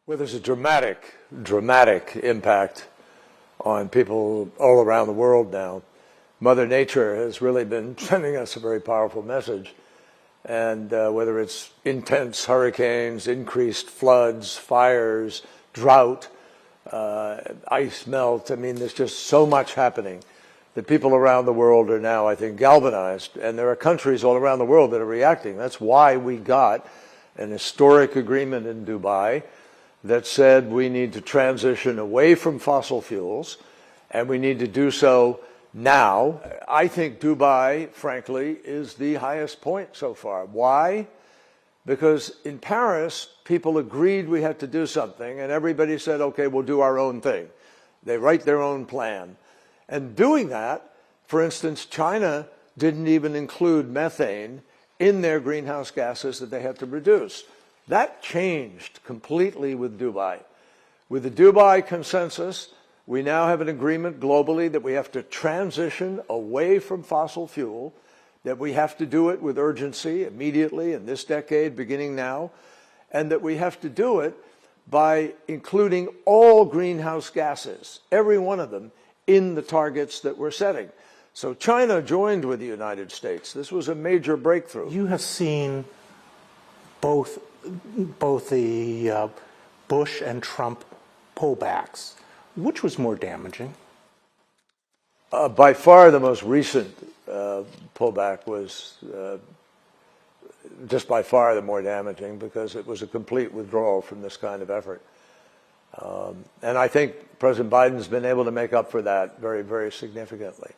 Well, there's a dramatic impact on people all around the world now. Mother Nature has really been sending us a very powerful message. And whether it's intense hurricanes, increased floods, fires, drought, ice melt, I mean, there's just so much happening that people around the world are now, I think, galvanized. And there are countries all around the world that are reacting. That's why we got an historic agreement in Dubai that said we need to transition away from fossil fuels, and we need to do so now. I think Dubai, frankly, is the highest point so far. Why? Because in Paris, people agreed we had to do something, and everybody said, okay, we'll do our own thing. They write their own plan. And doing that, for instance, China didn't even include methane in their greenhouse gases that they had to reduce. That changed completely with Dubai. With the Dubai consensus, we now have an agreement globally that we have to transition away from fossil fuel, that we have to do it with urgency immediately in this decade, beginning now, and that we have to do it by including all greenhouse gases, every one of them, in the targets that we're setting. So China joined with the United States. This was a major breakthrough. You have seen both the Bush and Trump pullbacks. Which was more damaging? By far the most recent pullback was just by far the more damaging, because it was a complete withdrawal from this kind of effort. And I think President Biden's been able to make up for that very, very significantly.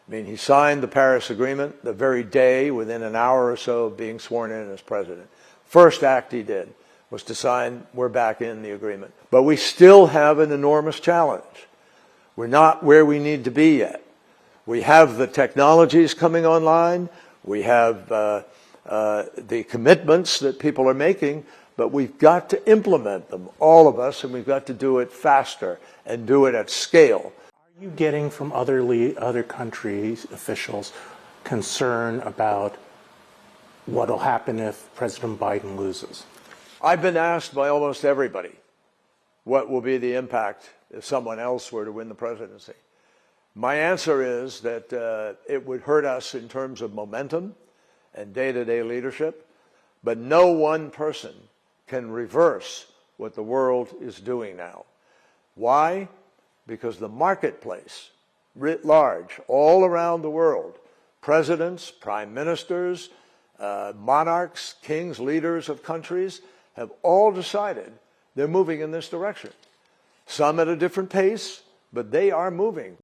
I mean, he signed the Paris Agreement the very day, within an hour or so of being sworn in as president. First act he did was to sign, we're back in the agreement. But we still have an enormous challenge. We're not where we need to be yet. We have the technologies coming online. We have the commitments that people are making, but we've got to implement them, all of us, and we've got to do it faster and do it at scale. Are you getting from other countries' officials concern about what will happen if President Biden loses? I've been asked by almost everybody what will be the impact if someone else were to win the presidency. My answer is that it would hurt us in terms of momentum and day-to-day leadership, but no one person can reverse what the world is doing now. Why? Because the marketplace, writ large, all around the world, presidents, prime ministers, monarchs, kings, leaders of countries, have all decided they're moving in this direction. Some at a different pace, but they are moving.